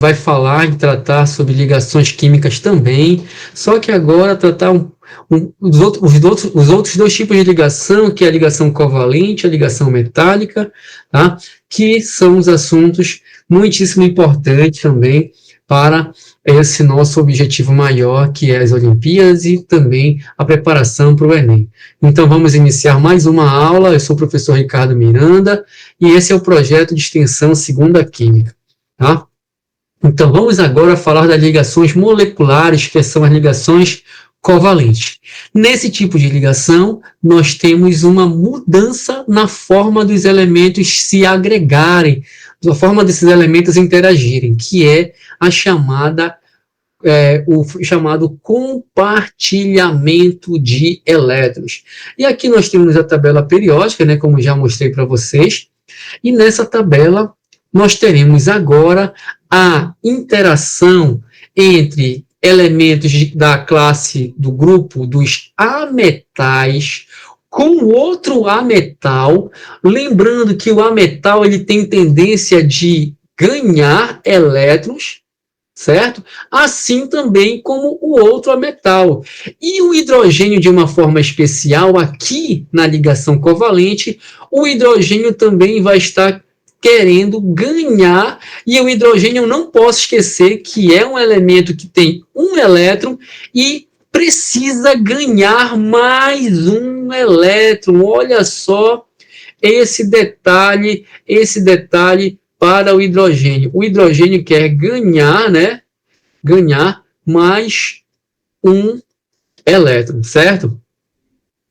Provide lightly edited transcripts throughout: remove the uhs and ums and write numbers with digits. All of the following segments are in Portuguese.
vai falar e tratar sobre ligações químicas também, só que agora tratar os outros dois tipos de ligação, que é a ligação covalente, a ligação metálica, tá? Que são os assuntos muitíssimo importantes também para esse nosso objetivo maior, que é as Olimpíadas e também a preparação para o Enem. Então, vamos iniciar mais uma aula. Eu sou o professor Ricardo Miranda e esse é o projeto de extensão Segunda Química, tá? Então, vamos agora falar das ligações moleculares, que são as ligações covalentes. Nesse tipo de ligação, nós temos uma mudança na forma dos elementos se agregarem, na forma desses elementos interagirem, que é a o chamado compartilhamento de elétrons. E aqui nós temos a tabela periódica, né, como já mostrei para vocês, e nessa tabela nós teremos agora a interação entre elementos da classe, do grupo dos ametais com outro ametal, lembrando que o ametal ele tem tendência de ganhar elétrons, certo? Assim também como o outro ametal. E o hidrogênio, de uma forma especial, aqui na ligação covalente, o hidrogênio também vai estar querendo ganhar, e o hidrogênio, eu não posso esquecer que é um elemento que tem um elétron e precisa ganhar mais um elétron. Olha só esse detalhe para o hidrogênio. O hidrogênio quer ganhar, né? Ganhar mais um elétron, certo?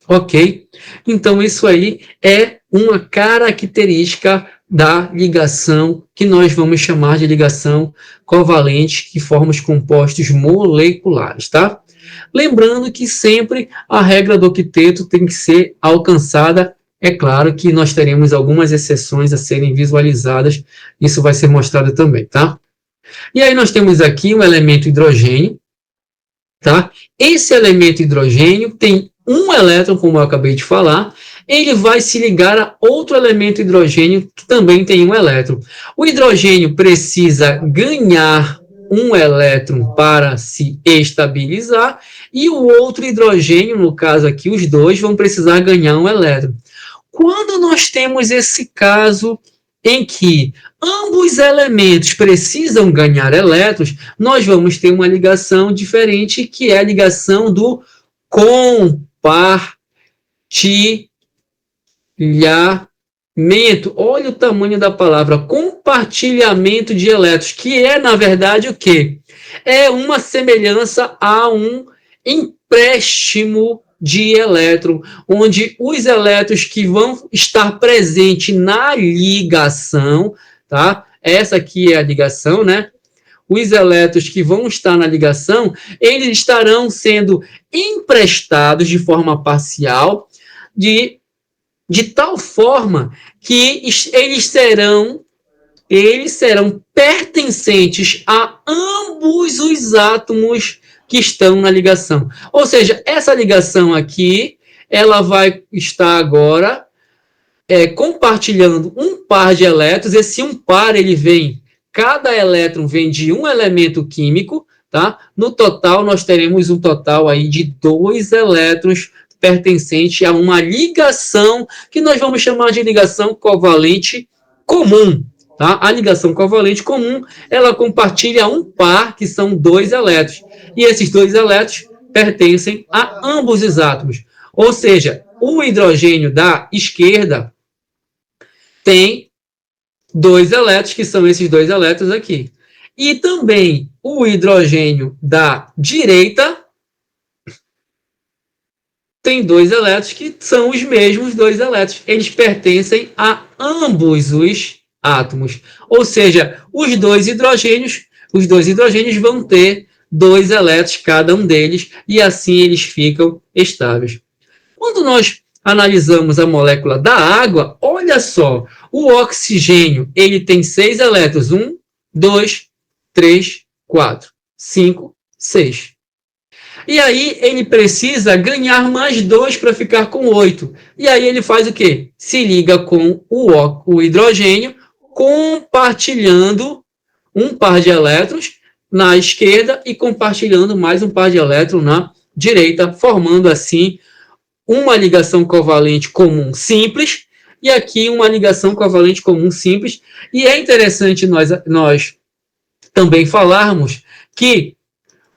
Ok? Então, isso aí é uma característica da ligação que nós vamos chamar de ligação covalente, que forma os compostos moleculares, tá? Lembrando que sempre a regra do octeto tem que ser alcançada. É claro que nós teremos algumas exceções a serem visualizadas, isso vai ser mostrado também, tá? E aí nós temos aqui um elemento hidrogênio, tá? Esse elemento hidrogênio tem um elétron, como eu acabei de falar, ele vai se ligar a outro elemento hidrogênio que também tem um elétron. O hidrogênio precisa ganhar um elétron para se estabilizar e o outro hidrogênio, no caso aqui, os dois vão precisar ganhar um elétron. Quando nós temos esse caso em que ambos elementos precisam ganhar elétrons, nós vamos ter uma ligação diferente, que é a ligação do compartilhamento. Olha o tamanho da palavra, compartilhamento de elétrons, que é, na verdade, o quê? É uma semelhança a um empréstimo de elétron, onde os elétrons que vão estar presentes na ligação, tá? Essa aqui é a ligação, né? Os elétrons que vão estar na ligação, eles estarão sendo emprestados de forma parcial, de tal forma que eles serão pertencentes a ambos os átomos que estão na ligação. Ou seja, essa ligação aqui, ela vai estar agora compartilhando um par de elétrons. Esse um par, cada elétron vem de um elemento químico, tá? No total, nós teremos um total aí de 2 elétrons pertencente a uma ligação que nós vamos chamar de ligação covalente comum. Tá? A ligação covalente comum, ela compartilha um par, que são 2 elétrons. E esses 2 elétrons pertencem a ambos os átomos. Ou seja, o hidrogênio da esquerda tem 2 elétrons, que são esses 2 elétrons aqui. E também o hidrogênio da direita tem 2 elétrons, que são os mesmos 2 elétrons. Eles pertencem a ambos os átomos. Ou seja, os dois hidrogênios vão ter 2 elétrons cada um deles, e assim eles ficam estáveis. Quando nós analisamos a molécula da água, olha só, o oxigênio, ele tem 6 elétrons, 1, 2, 3, 4, 5, 6. E aí ele precisa ganhar mais 2 para ficar com 8. E aí ele faz o quê? Se liga com o hidrogênio, compartilhando um par de elétrons na esquerda e compartilhando mais um par de elétrons na direita, formando assim uma ligação covalente comum simples e aqui uma ligação covalente comum simples. E é interessante nós também falarmos que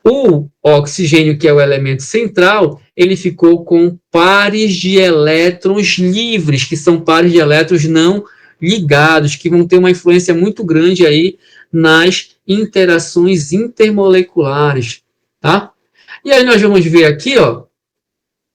o oxigênio, que é o elemento central, ele ficou com pares de elétrons livres, que são pares de elétrons não ligados, que vão ter uma influência muito grande aí nas interações intermoleculares, tá? E aí nós vamos ver aqui, ó,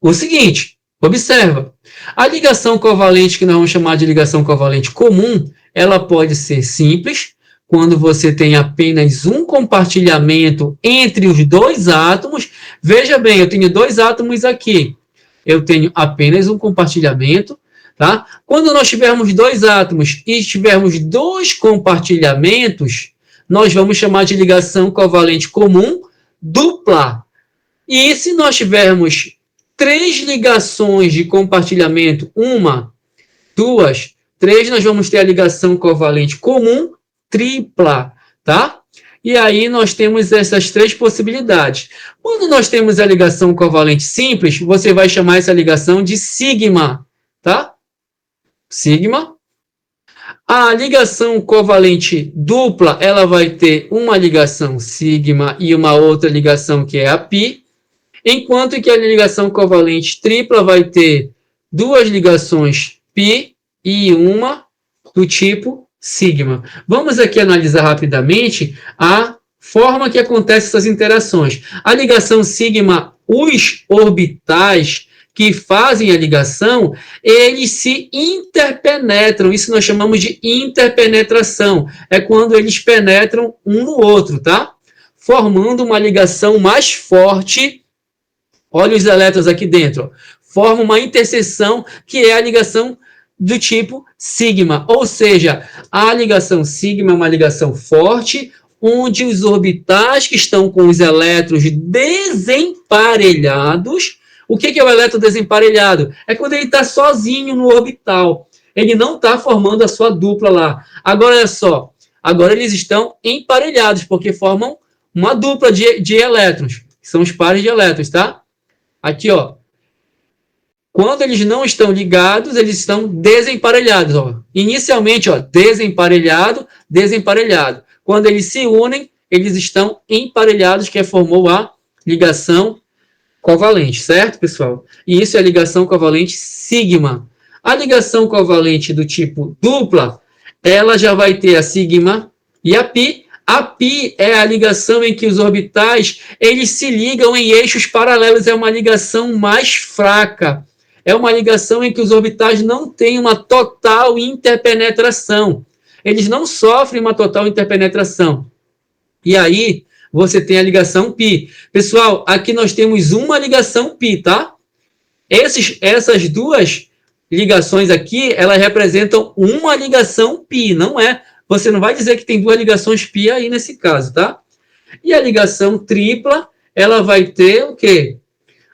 o seguinte, observa, a ligação covalente, que nós vamos chamar de ligação covalente comum, ela pode ser simples, quando você tem apenas um compartilhamento entre os dois átomos. Veja bem, eu tenho dois átomos aqui, eu tenho apenas um compartilhamento, tá? Quando nós tivermos dois átomos e tivermos dois compartilhamentos, nós vamos chamar de ligação covalente comum dupla. E se nós tivermos 3 ligações de compartilhamento, 1, 2, 3, nós vamos ter a ligação covalente comum tripla, tá? E aí nós temos essas 3 possibilidades. Quando nós temos a ligação covalente simples, você vai chamar essa ligação de sigma, tá? Sigma. A ligação covalente dupla, ela vai ter uma ligação sigma e uma outra ligação que é a pi, enquanto que a ligação covalente tripla vai ter 2 ligações pi e uma do tipo sigma. Vamos aqui analisar rapidamente a forma que acontecem essas interações. A ligação sigma, os orbitais que fazem a ligação, eles se interpenetram. Isso nós chamamos de interpenetração. É quando eles penetram um no outro, tá? Formando uma ligação mais forte. Olha os elétrons aqui dentro. Forma uma interseção que é a ligação do tipo sigma. Ou seja, a ligação sigma é uma ligação forte, onde os orbitais que estão com os elétrons desemparelhados. O que é o elétron desemparelhado? É quando ele está sozinho no orbital. Ele não está formando a sua dupla lá. Agora, olha só. Agora eles estão emparelhados, porque formam uma dupla de elétrons. Que são os pares de elétrons, tá? Aqui, ó. Quando eles não estão ligados, eles estão desemparelhados. Ó. Inicialmente, ó, desemparelhado, desemparelhado. Quando eles se unem, eles estão emparelhados, que formou a ligação covalente, certo, pessoal? E isso é a ligação covalente sigma. A ligação covalente do tipo dupla, ela já vai ter a sigma e a pi. A pi é a ligação em que os orbitais eles se ligam em eixos paralelos, é uma ligação mais fraca. É uma ligação em que os orbitais não têm uma total interpenetração. Eles não sofrem uma total interpenetração. E aí, você tem a ligação pi. Pessoal, aqui nós temos uma ligação pi, tá? Essas duas ligações aqui, elas representam uma ligação pi, não é? Você não vai dizer que tem 2 ligações pi aí nesse caso, tá? E a ligação tripla, ela vai ter o quê?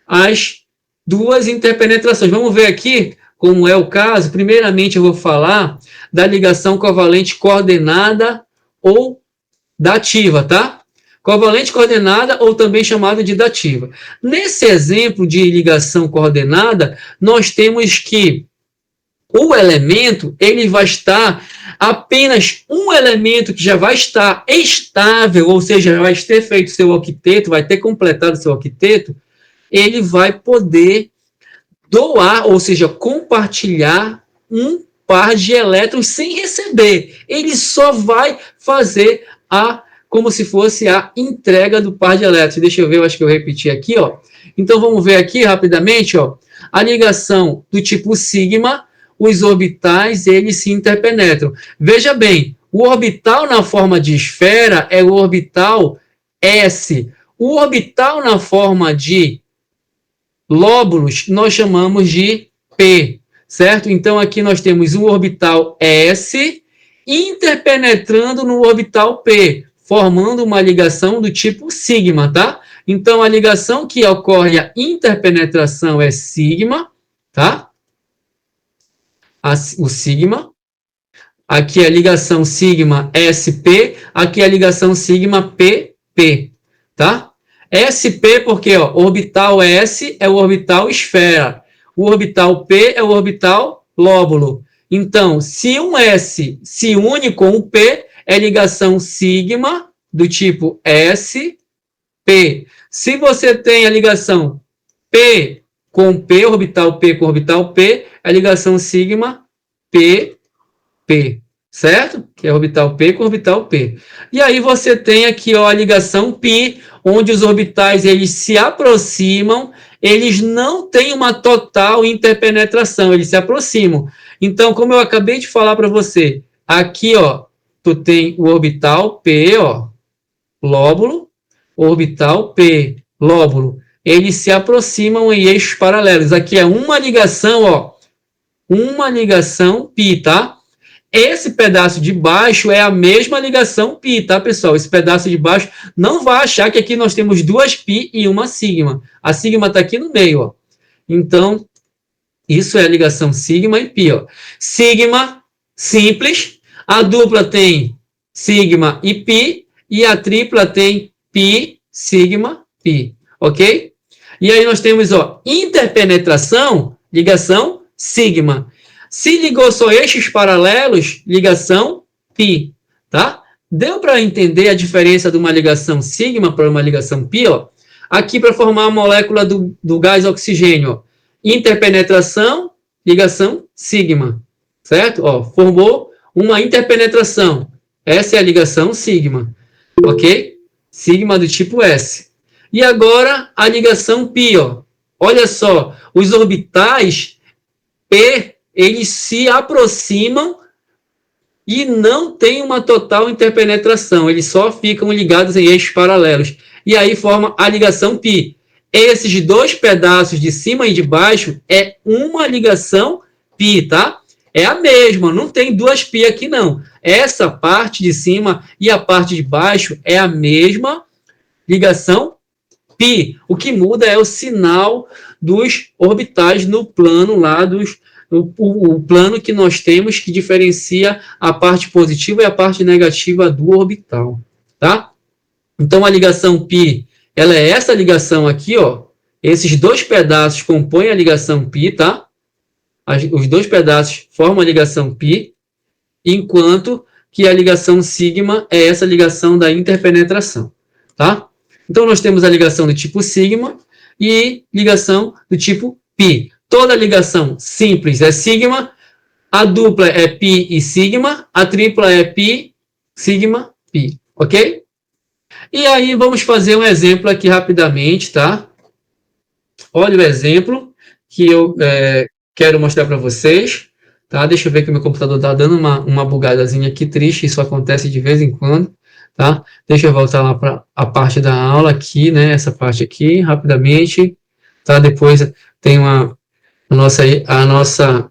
As 2 interpenetrações. Vamos ver aqui como é o caso. Primeiramente, eu vou falar da ligação covalente coordenada ou dativa, tá? Covalente coordenada ou também chamada de dativa. Nesse exemplo de ligação coordenada, nós temos que o elemento, ele vai estar apenas um elemento que já vai estar estável, ou seja, vai ter feito seu octeto, vai ter completado seu octeto, ele vai poder doar, ou seja, compartilhar um par de elétrons sem receber. Ele só vai fazer como se fosse a entrega do par de elétrons. Deixa eu ver, eu acho que eu repeti aqui, ó. Então, vamos ver aqui rapidamente, ó. A ligação do tipo sigma, os orbitais, eles se interpenetram. Veja bem, o orbital na forma de esfera é o orbital S. O orbital na forma de lóbulos, nós chamamos de P, certo? Então, aqui nós temos um orbital S interpenetrando no orbital P, formando uma ligação do tipo sigma, tá? Então, a ligação que ocorre, a interpenetração é sigma, tá? O sigma. Aqui é a ligação sigma SP, aqui é a ligação sigma PP, tá? SP porque, ó, orbital S é o orbital esfera, o orbital P é o orbital lóbulo. Então, se um S se une com um P, é ligação sigma do tipo SP. Se você tem a ligação P com P, orbital P com orbital P, é a ligação sigma PP, certo? Que é orbital P com orbital P. E aí você tem aqui, ó, a ligação π, onde os orbitais eles se aproximam, eles não têm uma total interpenetração, eles se aproximam. Então, como eu acabei de falar para você, aqui, ó, tu tem o orbital P, ó, lóbulo, orbital P, lóbulo. Eles se aproximam em eixos paralelos. Aqui é uma ligação, ó, uma ligação π, tá? Esse pedaço de baixo é a mesma ligação π, tá, pessoal? Esse pedaço de baixo não vai achar que aqui nós temos duas π e uma sigma. A sigma está aqui no meio, ó. Então, isso é a ligação sigma e π, ó. Sigma, simples. A dupla tem sigma e π. E a tripla tem π, sigma, π. Ok? E aí nós temos, ó, interpenetração, ligação sigma. Se ligou só eixos paralelos, ligação π, tá? Deu para entender a diferença de uma ligação sigma para uma ligação π, ó? Aqui para formar a molécula do gás oxigênio, ó. Interpenetração, ligação sigma, certo? Ó, formou uma interpenetração. Essa é a ligação sigma, ok? Sigma do tipo S. E agora a ligação π, ó. Olha só, os orbitais P eles se aproximam e não tem uma total interpenetração, eles só ficam ligados em eixos paralelos. E aí forma a ligação π. Esses dois pedaços de cima e de baixo é uma ligação π, tá? É a mesma, não tem duas π aqui não. Essa parte de cima e a parte de baixo é a mesma ligação π. O que muda é o sinal dos orbitais no plano lá o plano que nós temos que diferencia a parte positiva e a parte negativa do orbital, tá? Então, a ligação π, ela é essa ligação aqui, ó. Esses dois pedaços compõem a ligação π, tá? Os dois pedaços formam a ligação π, enquanto que a ligação sigma é essa ligação da interpenetração, tá? Então, nós temos a ligação do tipo sigma e ligação do tipo π. Toda ligação simples é sigma, a dupla é π e sigma, a tripla é π, sigma, π, ok? E aí vamos fazer um exemplo aqui rapidamente, tá? Olha o exemplo que eu quero mostrar para vocês, tá? Deixa eu ver que meu computador está dando uma bugadazinha aqui, triste, isso acontece de vez em quando, tá? Deixa eu voltar lá para a parte da aula aqui, né? Essa parte aqui, rapidamente, tá? Depois tem a nossa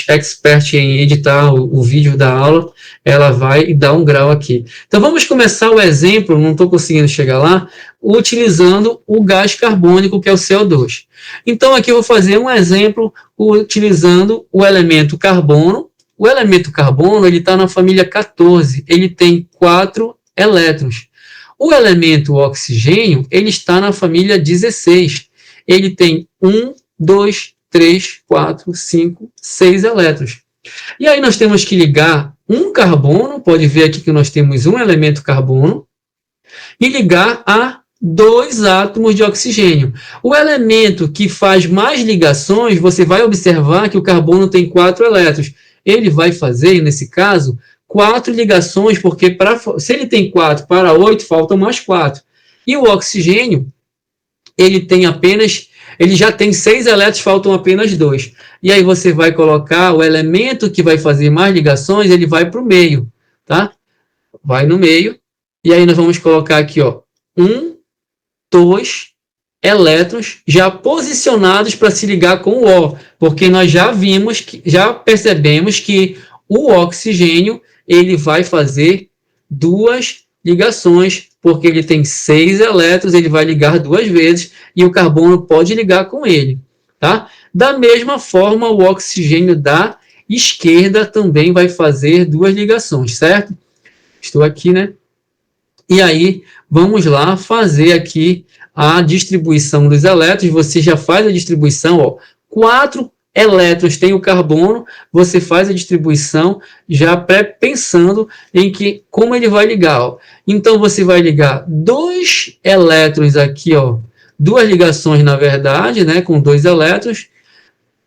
expert em editar o vídeo da aula, ela vai dar um grau aqui. Então, vamos começar o exemplo, não estou conseguindo chegar lá, utilizando o gás carbônico, que é o CO2. Então, aqui eu vou fazer um exemplo utilizando o elemento carbono. O elemento carbono, ele está na família 14, ele tem 4 elétrons. O elemento oxigênio, ele está na família 16, ele tem 1, 2, 3, 4, 5, 6 elétrons. E aí nós temos que ligar um carbono, pode ver aqui que nós temos um elemento carbono, e ligar a 2 átomos de oxigênio. O elemento que faz mais ligações, você vai observar que o carbono tem 4 elétrons. Ele vai fazer, nesse caso, 4 ligações, porque se ele tem 4 para 8, faltam mais 4. E o oxigênio, ele já tem 6 elétrons, faltam apenas 2. E aí você vai colocar o elemento que vai fazer mais ligações, ele vai para o meio, tá? Vai no meio. E aí nós vamos colocar aqui, ó, 1, 2 elétrons já posicionados para se ligar com o O, porque nós já percebemos que o oxigênio, ele vai fazer 2 ligações, porque ele tem 6 elétrons, ele vai ligar 2 vezes, e o carbono pode ligar com ele, tá? Da mesma forma, o oxigênio dá esquerda também vai fazer 2 ligações, certo? Estou aqui, né? E aí, vamos lá fazer aqui a distribuição dos elétrons. Você já faz a distribuição, ó, 4 elétrons tem o carbono, você faz a distribuição já pensando em que como ele vai ligar, ó. Então você vai ligar 2 elétrons aqui, ó, 2 ligações na verdade, né, com 2 elétrons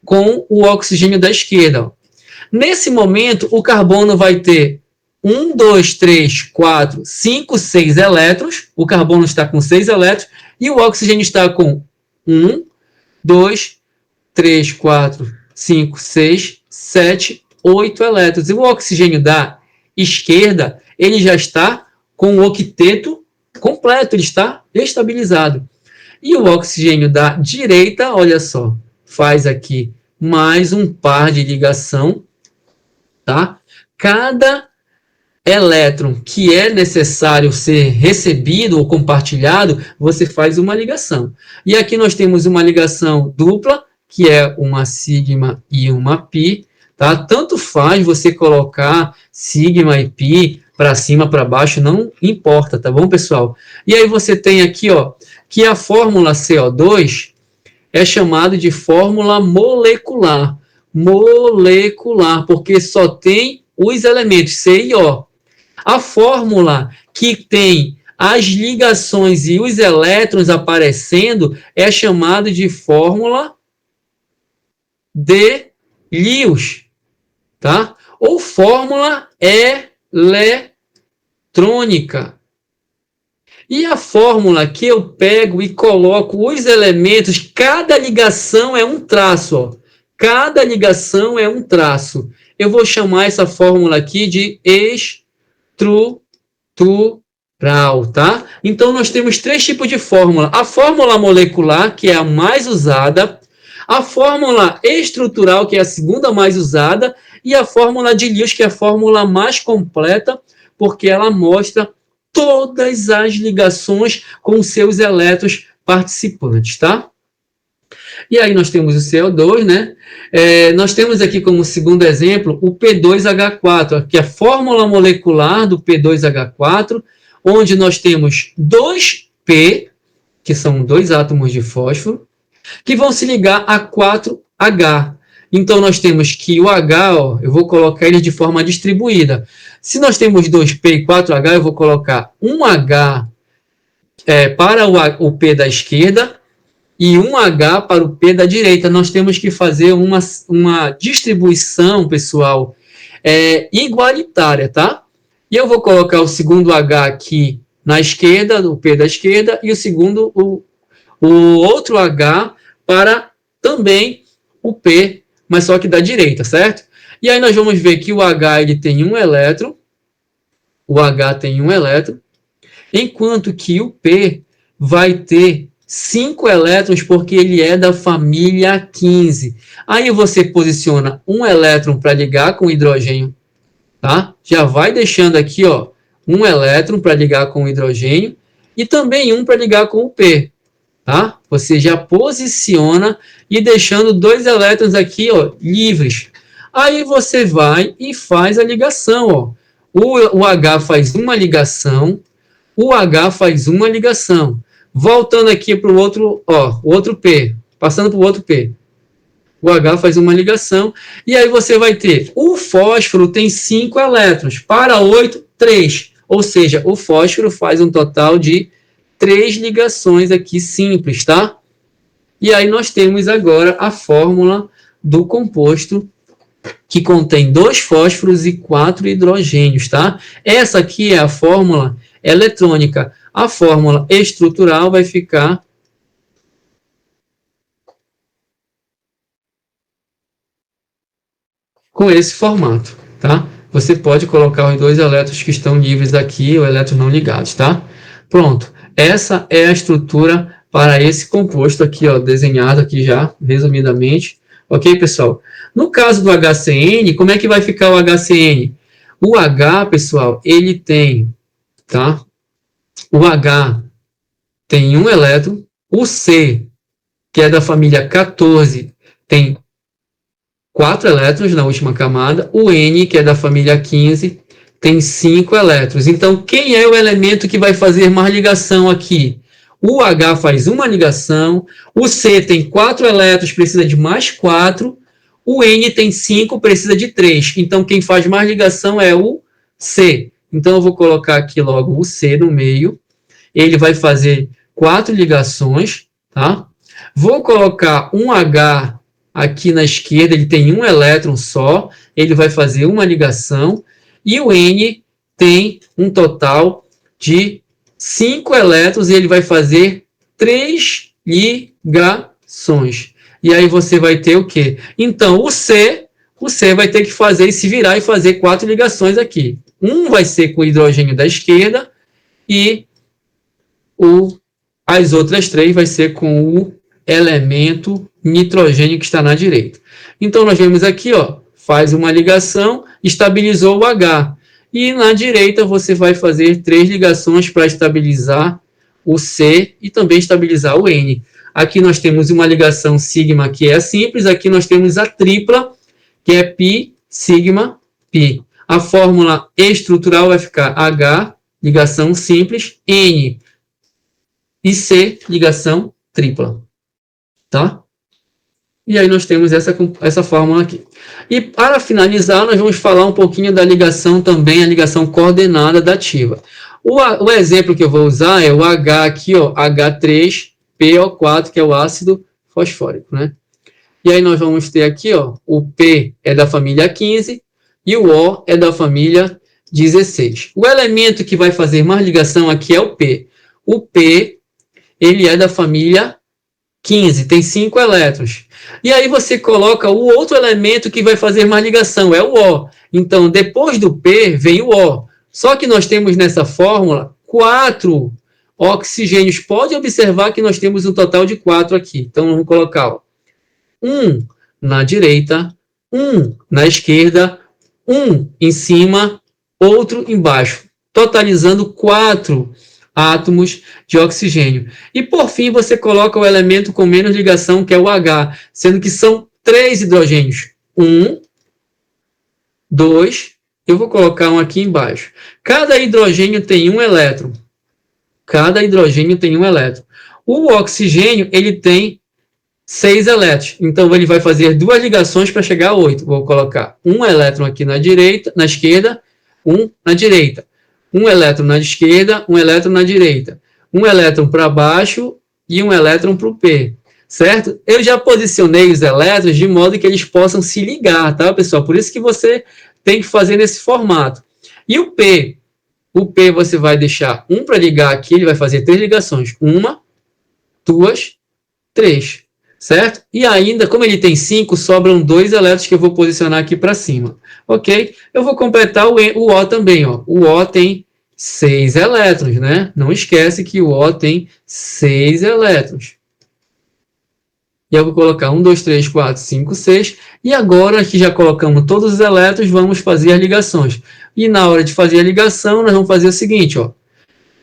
com o oxigênio da esquerda, ó. Nesse momento, o carbono vai ter 1, 2, 3, 4, 5, 6 elétrons. O carbono está com 6 elétrons. E o oxigênio está com 1, 2, 3, 4, 5, 6, 7, 8 elétrons. E o oxigênio da esquerda, ele já está com o octeto completo, ele está estabilizado. E o oxigênio da direita, olha só, faz aqui mais um par de ligação, tá? Cada elétron que é necessário ser recebido ou compartilhado, você faz uma ligação. E aqui nós temos uma ligação dupla, que é uma sigma e uma pi, tá? Tanto faz você colocar sigma e pi para cima, para baixo, não importa, tá bom, pessoal? E aí você tem aqui, ó, que a fórmula CO2 é chamada de fórmula molecular. Molecular, porque só tem os elementos C e O. A fórmula que tem as ligações e os elétrons aparecendo é chamada de fórmula de Lewis, tá? Ou fórmula eletrônica. E a fórmula que eu pego e coloco os elementos, cada ligação é um traço, ó. Cada ligação é um traço. Eu vou chamar essa fórmula aqui de estrutural, tá? Então, nós temos 3 tipos de fórmula. A fórmula molecular, que é a mais usada, a fórmula estrutural, que é a segunda mais usada, e a fórmula de Lewis, que é a fórmula mais completa, porque ela mostra todas as ligações com seus elétrons participantes, tá? E aí nós temos o CO2, né? Nós temos aqui como segundo exemplo o P2H4, que é a fórmula molecular do P2H4, onde nós temos 2P, que são 2 átomos de fósforo, que vão se ligar a 4H. Então, nós temos que o H, ó, eu vou colocar ele de forma distribuída. Se nós temos 2P e 4H, eu vou colocar um H para o P da esquerda e um H para o P da direita. Nós temos que fazer uma distribuição, pessoal, igualitária, tá? E eu vou colocar o segundo H aqui na esquerda, o P da esquerda, e o segundo, o outro H para também o P, mas só que da direita, certo? E aí nós vamos ver que o H ele tem um elétron, o H tem um elétron, enquanto que o P vai ter 5 elétrons, porque ele é da família 15. Aí você posiciona um elétron para ligar com o hidrogênio, tá? Já vai deixando aqui, ó, um elétron para ligar com o hidrogênio e também um para ligar com o P, tá? Você já posiciona e deixando 2 elétrons aqui, ó, livres. Aí você vai e faz a ligação, ó. O H faz uma ligação, o H faz uma ligação. Voltando aqui para o outro, ó, o outro P, passando para o outro P. O H faz uma ligação, e aí você vai ter, o fósforo tem 5 elétrons, para 8, 3. Ou seja, o fósforo faz um total de 3 ligações aqui simples, tá? E aí nós temos agora a fórmula do composto que contém 2 fósforos e 4 hidrogênios, tá? Essa aqui é a fórmula eletrônica. A fórmula estrutural vai ficar com esse formato, tá? Você pode colocar os 2 elétrons que estão livres aqui, ou elétrons não ligados, tá? Pronto. Essa é a estrutura para esse composto aqui, ó, desenhado aqui já, resumidamente. Ok, pessoal? No caso do HCN, como é que vai ficar o HCN? O H, pessoal, ele tem, tá? O H tem um elétron, o C, que é da família 14, tem 4 elétrons na última camada. O N, que é da família 15, tem 5 elétrons. Então, quem é o elemento que vai fazer mais ligação aqui? O H faz uma ligação, o C tem 4 elétrons, precisa de mais 4, o N tem 5, precisa de 3. Então, quem faz mais ligação é o C. Então, eu vou colocar aqui logo o C no meio. Ele vai fazer 4 ligações, tá? Vou colocar um H aqui na esquerda, ele tem um elétron só, ele vai fazer uma ligação, e o N tem um total de 5 elétrons, e ele vai fazer 3 ligações. E aí você vai ter o quê? Então, o C vai ter que fazer e se virar e fazer 4 ligações aqui. Um vai ser com o hidrogênio da esquerda, e as outras 3 vai ser com o elemento nitrogênio que está na direita. Então, nós vemos aqui, ó, faz uma ligação, estabilizou o H. E na direita você vai fazer 3 ligações para estabilizar o C e também estabilizar o N. Aqui nós temos uma ligação sigma que é simples, aqui nós temos a tripla, que é π, sigma, π. A fórmula estrutural vai ficar H, ligação simples, N e C, ligação tripla. Tá? E aí nós temos essa fórmula aqui. E para finalizar, nós vamos falar um pouquinho da ligação também, a ligação coordenada dativa. O exemplo que eu vou usar é o H aqui, ó, H3PO4, que é o ácido fosfórico, né? E aí nós vamos ter aqui, ó, o P é da família 15 e o O é da família 16. O elemento que vai fazer mais ligação aqui é o P. O P, ele é da família 15, tem 5 elétrons. E aí você coloca o outro elemento que vai fazer mais ligação, é o O. Então, depois do P, vem o O. Só que nós temos nessa fórmula 4 oxigênios. Pode observar que nós temos um total de 4 aqui. Então, vamos colocar 1 na direita, 1 na esquerda, 1 em cima, outro embaixo. Totalizando 4 átomos de oxigênio. E, por fim, você coloca o elemento com menos ligação, que é o H, sendo que são 3 hidrogênios. 1, 2, eu vou colocar um aqui embaixo. Cada hidrogênio tem um elétron. Cada hidrogênio tem um elétron. O oxigênio, ele tem 6 elétrons. Então, ele vai fazer 2 ligações para chegar a 8. Vou colocar um elétron aqui na direita, na esquerda, um na direita. Um elétron na esquerda, um elétron na direita. Um elétron para baixo e um elétron para o P. Certo? Eu já posicionei os elétrons de modo que eles possam se ligar, tá, pessoal? Por isso que você tem que fazer nesse formato. E o P? O P você vai deixar um para ligar aqui, ele vai fazer 3 ligações. 1, 2, 3. Certo? E ainda, como ele tem 5, sobram 2 elétrons que eu vou posicionar aqui para cima. Ok? Eu vou completar o O também. Ó. O O tem 6 elétrons, né? Não esquece que o O tem 6 elétrons. E eu vou colocar 1, 2, 3, 4, 5, 6. E agora que já colocamos todos os elétrons, vamos fazer as ligações. E na hora de fazer a ligação, nós vamos fazer o seguinte. Ó.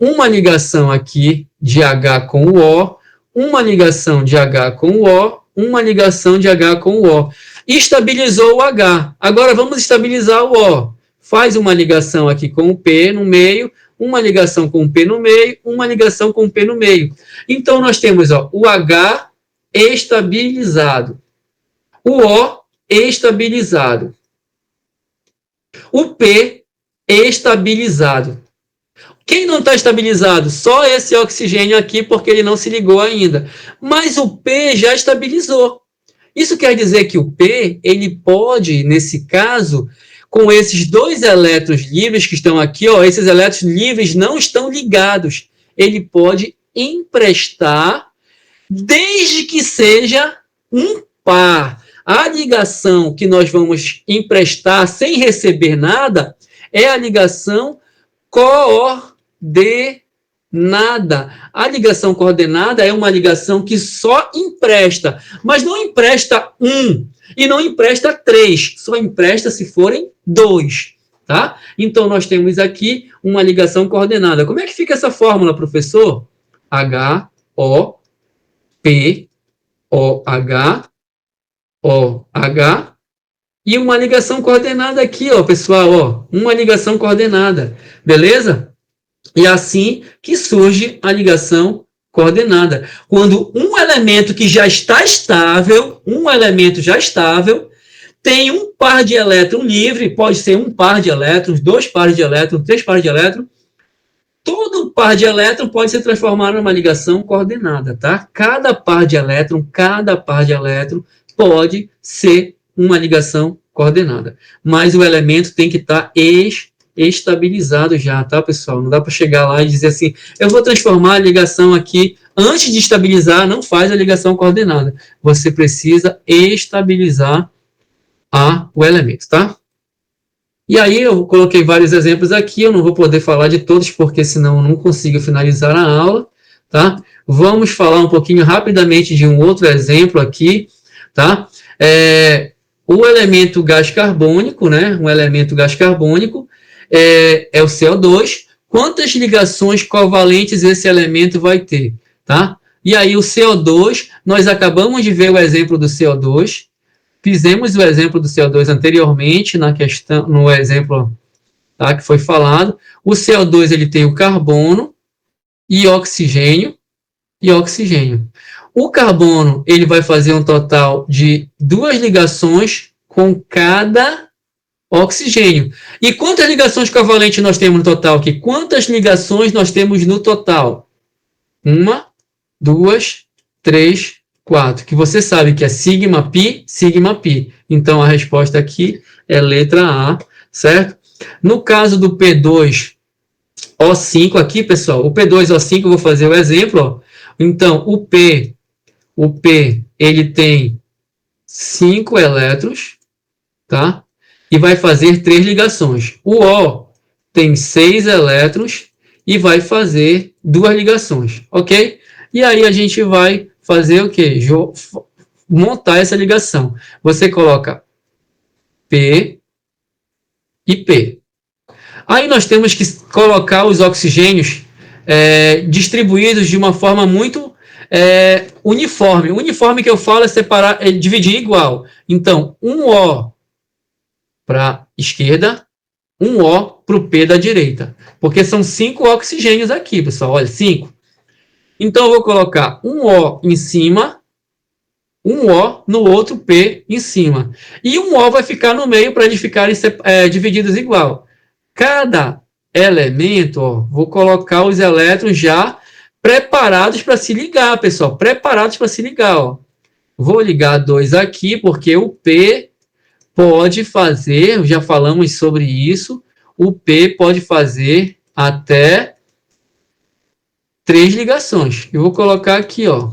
Uma ligação aqui de H com o O, uma ligação de H com o O, uma ligação de H com o O. Estabilizou o H. Agora vamos estabilizar o O. Faz uma ligação aqui com o P no meio, uma ligação com o P no meio, uma ligação com o P no meio. Então, nós temos ó, o H estabilizado, o O estabilizado, o P estabilizado. Quem não está estabilizado? Só esse oxigênio aqui, porque ele não se ligou ainda. Mas o P já estabilizou. Isso quer dizer que o P, ele pode, nesse caso, com esses 2 elétrons livres que estão aqui, ó, esses elétrons livres não estão ligados. Ele pode emprestar, desde que seja um par. A ligação que nós vamos emprestar sem receber nada é a ligação coordenada. A ligação coordenada é uma ligação que só empresta, mas não empresta 1 e não empresta 3, só empresta se forem 2, tá? Então, nós temos aqui uma ligação coordenada. Como é que fica essa fórmula, professor? H, O, P, O, H, e uma ligação coordenada aqui, ó, pessoal, ó, uma ligação coordenada, beleza? E assim que surge a ligação coordenada. Quando um elemento que já está estável, tem um par de elétrons livre, pode ser um par de elétrons, 2 pares de elétrons, 3 pares de elétrons, todo par de elétrons pode se transformar numa ligação coordenada, tá? Cada par de elétron pode ser uma ligação coordenada. Mas o elemento tem que estar estabilizado já, tá, pessoal? Não dá para chegar lá e dizer assim, eu vou transformar a ligação aqui, antes de estabilizar, não faz a ligação coordenada. Você precisa estabilizar o elemento, tá? E aí eu coloquei vários exemplos aqui, eu não vou poder falar de todos, porque senão eu não consigo finalizar a aula, tá? Vamos falar um pouquinho rapidamente de um outro exemplo aqui, tá? O elemento gás carbônico, né? Um elemento gás carbônico é o CO2. Quantas ligações covalentes esse elemento vai ter, tá? E aí o CO2, nós acabamos de ver o exemplo do CO2, fizemos o exemplo do CO2 anteriormente, no exemplo, tá, que foi falado. O CO2 ele tem o carbono e oxigênio. O carbono ele vai fazer um total de 2 ligações com cada oxigênio. E quantas ligações covalentes nós temos no total aqui? Quantas ligações nós temos no total? 1, 2, 3, 4. Que você sabe que é sigma pi, sigma pi. Então, a resposta aqui é letra A, certo? No caso do P2O5 aqui, pessoal, o P2O5, eu vou fazer o exemplo, ó. Então, o P, ele tem 5 elétrons, tá? E vai fazer 3 ligações. O O tem 6 elétrons e vai fazer 2 ligações, ok? E aí a gente vai fazer o quê? Montar essa ligação. Você coloca P e P. Aí nós temos que colocar os oxigênios distribuídos de uma forma muito uniforme. Uniforme que eu falo é separar, dividir igual. Então, um O para a esquerda, um O para o P da direita. Porque são 5 oxigênios aqui, pessoal. Olha, 5. Então, eu vou colocar um O em cima, um O no outro P em cima. E um O vai ficar no meio para eles ficarem divididos igual. Cada elemento, ó, vou colocar os elétrons já preparados para se ligar, pessoal. Preparados para se ligar, ó. Vou ligar 2 aqui, porque o P pode fazer, já falamos sobre isso, o P pode fazer até 3 ligações. Eu vou colocar aqui, ó.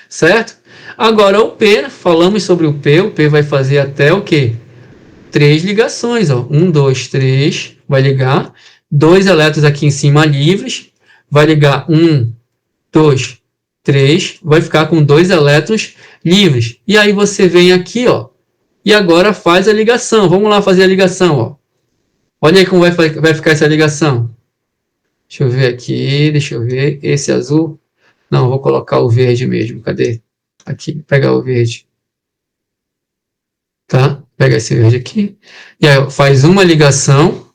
Certo? Agora o P, falamos sobre o P vai fazer até o quê? 3 ligações, ó. 1, 2, 3, vai ligar. 2 elétrons aqui em cima livres, vai ligar 1, 2, 3, vai ficar com 2 elétrons livres. E aí você vem aqui, ó, e agora faz a ligação. Vamos lá fazer a ligação, ó. Olha aí como vai ficar essa ligação. Deixa eu ver aqui, deixa eu ver. Esse azul. Não, vou colocar o verde mesmo. Cadê? Aqui, pegar o verde. Tá? Pega esse verde aqui. E aí faz uma ligação,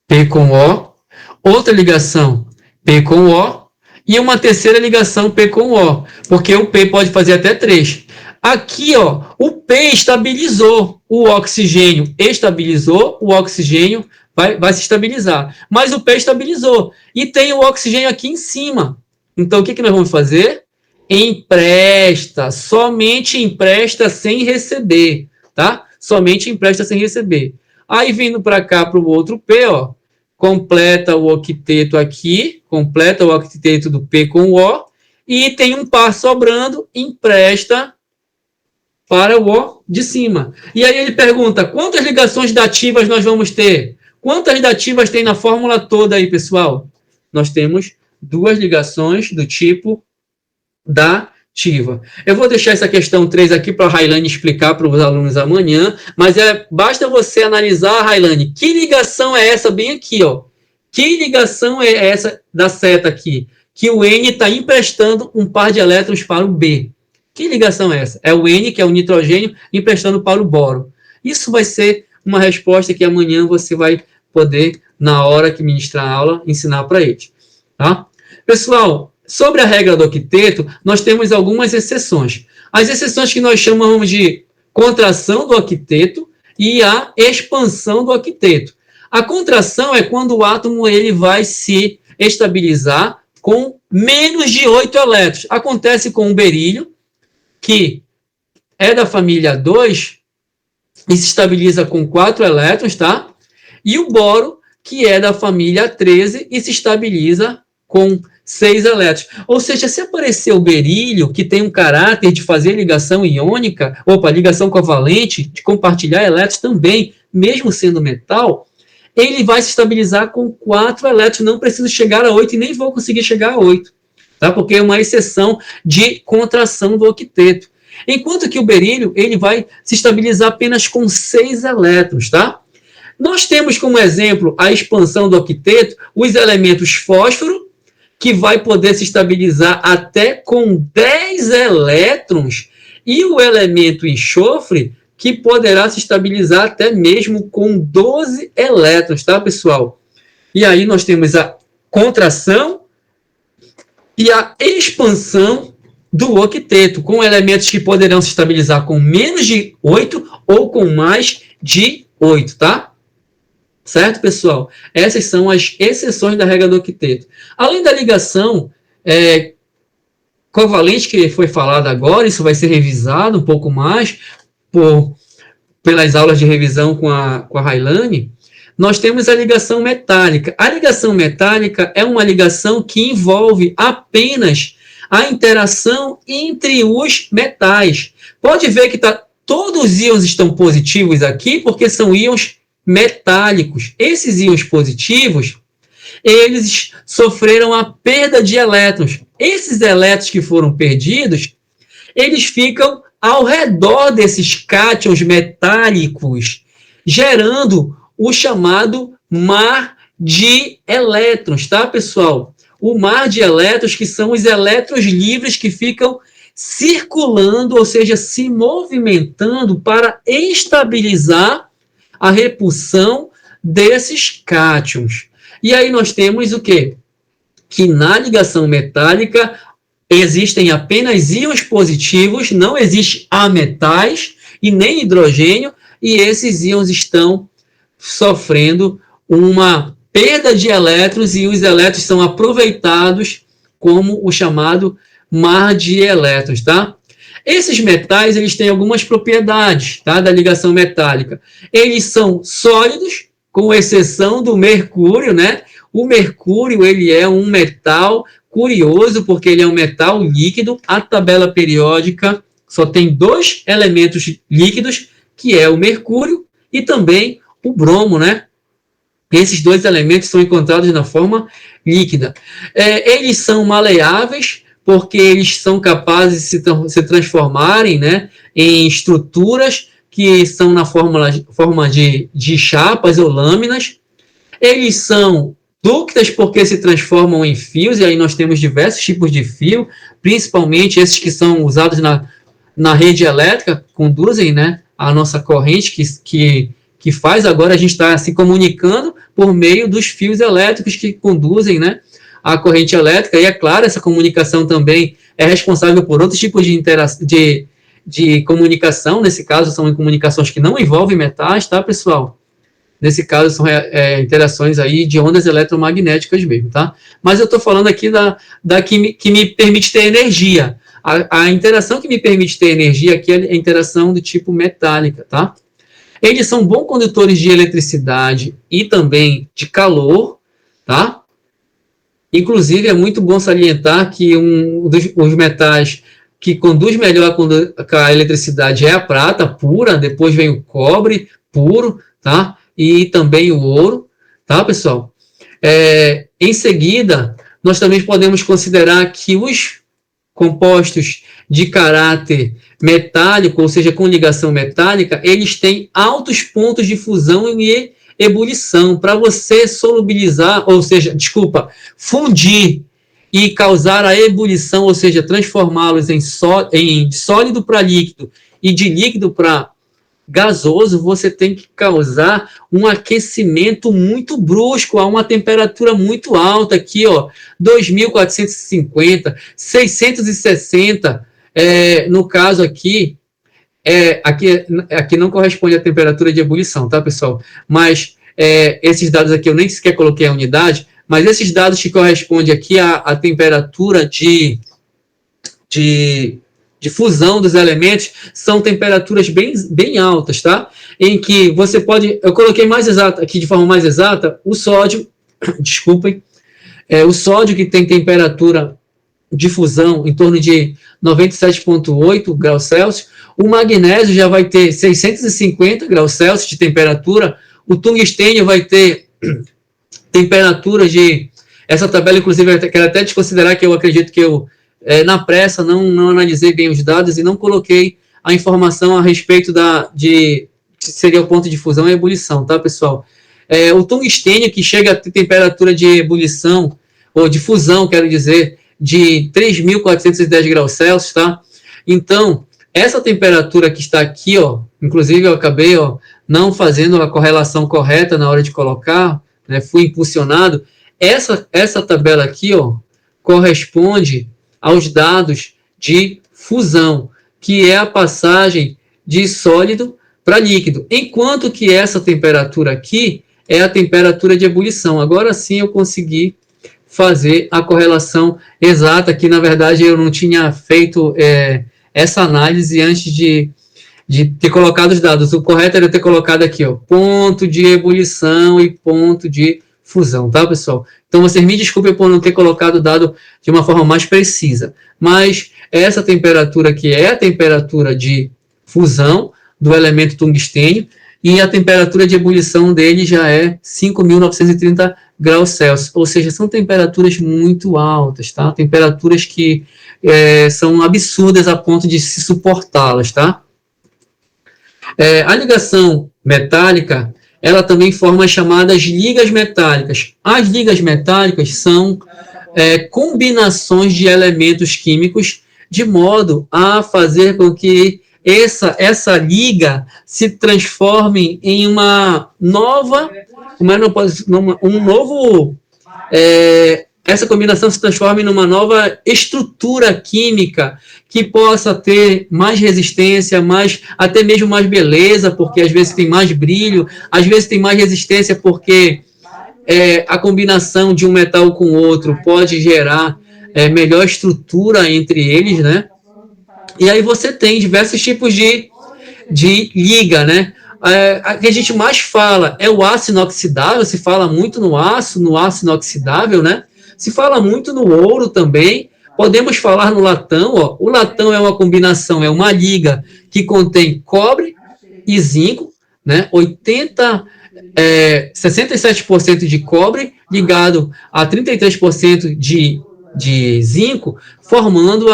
P com O. Outra ligação, P com O. E uma terceira ligação, P com O. Porque o P pode fazer até 3. Aqui, ó, o P estabilizou. O oxigênio estabilizou. O oxigênio vai se estabilizar. Mas o P estabilizou. E tem o oxigênio aqui em cima. Então, o que nós vamos fazer? Empresta. Somente empresta sem receber. Tá? Somente empresta sem receber. Aí, vindo para cá, para o outro P, ó, completa o octeto aqui, completa o octeto do P com o O, e tem um par sobrando, empresta para o O de cima. E aí ele pergunta, quantas ligações dativas nós vamos ter? Quantas dativas tem na fórmula toda aí, pessoal? Nós temos 2 ligações do tipo dativa. Eu vou deixar essa questão 3 aqui para a Railane explicar para os alunos amanhã, mas basta você analisar, Railane, que ligação é essa bem aqui, ó. Que ligação é essa da seta aqui? Que o N está emprestando um par de elétrons para o B. Que ligação é essa? É o N, que é o nitrogênio, emprestando para o boro. Isso vai ser uma resposta que amanhã você vai poder, na hora que ministrar a aula, ensinar para eles. Tá? Pessoal, sobre a regra do octeto, nós temos algumas exceções. As exceções que nós chamamos de contração do octeto e a expansão do octeto. A contração é quando o átomo ele vai se estabilizar com menos de 8 elétrons. Acontece com o berílio, que é da família 2 e se estabiliza com 4 elétrons, tá? E o boro, que é da família 13 e se estabiliza com 6 elétrons. Ou seja, se aparecer o berílio, que tem um caráter de fazer ligação iônica, ligação covalente, de compartilhar elétrons também, mesmo sendo metal, ele vai se estabilizar com 4 elétrons. Não preciso chegar a 8 e nem vou conseguir chegar a 8, tá? Porque é uma exceção de contração do octeto. Enquanto que o berílio ele vai se estabilizar apenas com 6 elétrons, tá? Nós temos como exemplo a expansão do octeto os elementos fósforo, que vai poder se estabilizar até com 10 elétrons, e o elemento enxofre, que poderá se estabilizar até mesmo com 12 elétrons, tá, pessoal? E aí nós temos a contração e a expansão do octeto, com elementos que poderão se estabilizar com menos de 8 ou com mais de 8, tá? Certo, pessoal? Essas são as exceções da regra do octeto. Além da ligação covalente que foi falada agora, isso vai ser revisado um pouco mais pelas aulas de revisão com a Railane. Nós temos a ligação metálica. A ligação metálica é uma ligação que envolve apenas a interação entre os metais. Pode ver que todos os íons estão positivos aqui, porque são íons metálicos. Esses íons positivos, eles sofreram a perda de elétrons. Esses elétrons que foram perdidos, eles ficam ao redor desses cátions metálicos, gerando o chamado mar de elétrons, tá, pessoal? O mar de elétrons, que são os elétrons livres que ficam circulando, ou seja, se movimentando para estabilizar a repulsão desses cátions. E aí nós temos o quê? Que na ligação metálica existem apenas íons positivos, não existe ametais e nem hidrogênio, e esses íons estão sofrendo uma perda de elétrons e os elétrons são aproveitados como o chamado mar de elétrons, tá? Esses metais, eles têm algumas propriedades, tá, da ligação metálica. Eles são sólidos, com exceção do mercúrio, né? O mercúrio, ele é um metal curioso, porque ele é um metal líquido. A tabela periódica só tem 2 elementos líquidos, que é o mercúrio e também o bromo, né? Esses 2 elementos são encontrados na forma líquida. Eles são maleáveis, porque eles são capazes de se transformarem, né, em estruturas que são na forma de chapas ou lâminas. Eles são dúcteis porque se transformam em fios, e aí nós temos diversos tipos de fio, principalmente esses que são usados na rede elétrica, conduzem, né, a nossa corrente, que faz agora a gente estar se comunicando por meio dos fios elétricos que conduzem, né, a corrente elétrica. E é claro, essa comunicação também é responsável por outros tipos de comunicação. Nesse caso, são comunicações que não envolvem metais, tá, pessoal? Nesse caso, são interações aí de ondas eletromagnéticas mesmo, tá? Mas eu estou falando aqui da que me permite ter energia. A interação que me permite ter energia aqui é a interação do tipo metálica, tá? Eles são bons condutores de eletricidade e também de calor, tá? Inclusive, é muito bom salientar que os metais que conduz melhor a eletricidade é a prata pura, depois vem o cobre puro, tá? E também o ouro, tá, pessoal? Em seguida, nós também podemos considerar que os compostos de caráter metálico, ou seja, com ligação metálica, eles têm altos pontos de fusão e ebulição. Para você solubilizar, ou seja, fundir e causar a ebulição, ou seja, transformá-los em sólido para líquido e de líquido para gasoso, você tem que causar um aquecimento muito brusco a uma temperatura muito alta aqui, ó, 2.450, 660, no caso aqui, aqui não corresponde à temperatura de ebulição, tá, pessoal? Mas esses dados aqui eu nem sequer coloquei a unidade, mas esses dados que correspondem aqui à temperatura de fusão dos elementos são temperaturas bem altas, tá? Em que você pode... Eu coloquei mais exato, aqui de forma mais exata, o sódio, desculpem, o sódio que tem temperatura de fusão em torno de 97,8 graus Celsius, o magnésio já vai ter 650 graus Celsius de temperatura, o tungstênio vai ter temperatura de... Essa tabela, inclusive, eu quero até desconsiderar que eu acredito que eu, na pressa, não analisei bem os dados e não coloquei a informação a respeito que seria o ponto de fusão e ebulição, tá, pessoal? O tungstênio, que chega a ter temperatura de ebulição, ou de fusão, quero dizer, de 3.410 graus Celsius, tá? Então, essa temperatura que está aqui, ó, inclusive eu acabei, ó, não fazendo a correlação correta na hora de colocar, né, fui impulsionado. Essa tabela aqui, ó, corresponde aos dados de fusão, que é a passagem de sólido para líquido, enquanto que essa temperatura aqui é a temperatura de ebulição. Agora sim eu consegui fazer a correlação exata, que na verdade eu não tinha feito essa análise antes de ter colocado os dados. O correto era eu ter colocado aqui, ó, ponto de ebulição e ponto de fusão, tá, pessoal? Então, vocês me desculpem por não ter colocado o dado de uma forma mais precisa, mas essa temperatura aqui é a temperatura de fusão do elemento tungstênio e a temperatura de ebulição dele já é 5.930 graus Celsius, ou seja, são temperaturas muito altas, tá? Temperaturas que são absurdas a ponto de se suportá-las, tá? A ligação metálica, ela também forma as chamadas ligas metálicas. As ligas metálicas são combinações de elementos químicos de modo a fazer com que essa liga se transforme em uma nova, essa combinação se transforme numa nova estrutura química que possa ter mais resistência, até mesmo mais beleza, porque às vezes tem mais brilho, às vezes tem mais resistência porque a combinação de um metal com outro pode gerar melhor estrutura entre eles, né? E aí você tem diversos tipos de liga, né? A que a gente mais fala é o aço inoxidável, se fala muito no aço inoxidável, né? Se fala muito no ouro também, podemos falar no latão, ó. O latão é uma combinação, é uma liga que contém cobre e zinco, né? 67% de cobre ligado a 33% de zinco, formando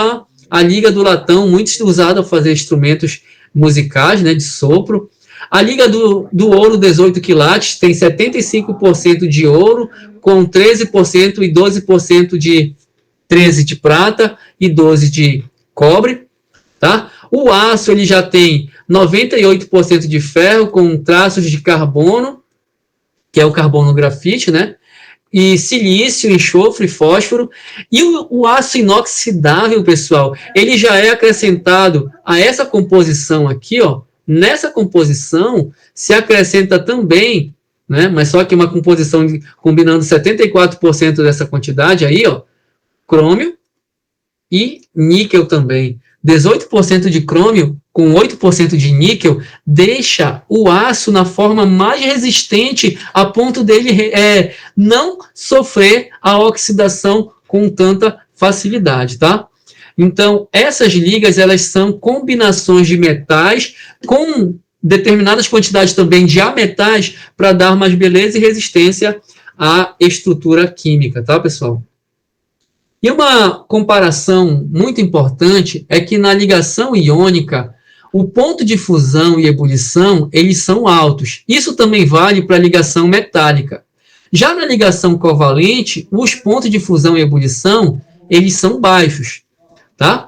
a liga do latão, muito usada para fazer instrumentos musicais, né, de sopro. A liga do ouro 18 quilates tem 75% de ouro, com 13% e 12% de 13 de prata e 12 de cobre, tá? O aço ele já tem 98% de ferro, com traços de carbono, que é o carbono grafite, né? E silício, enxofre, fósforo. E o aço inoxidável, pessoal, ele já é acrescentado a essa composição aqui, ó. Nessa composição se acrescenta também, né, mas só que uma composição combinando 74% dessa quantidade aí, ó, crômio e níquel também. 18% de crômio com 8% de níquel deixa o aço na forma mais resistente a ponto dele não sofrer a oxidação com tanta facilidade, tá? Então, essas ligas, elas são combinações de metais com determinadas quantidades também de ametais para dar mais beleza e resistência à estrutura química, tá, pessoal? E uma comparação muito importante é que na ligação iônica, o ponto de fusão e ebulição, eles são altos. Isso também vale para a ligação metálica. Já na ligação covalente, os pontos de fusão e ebulição, eles são baixos, tá?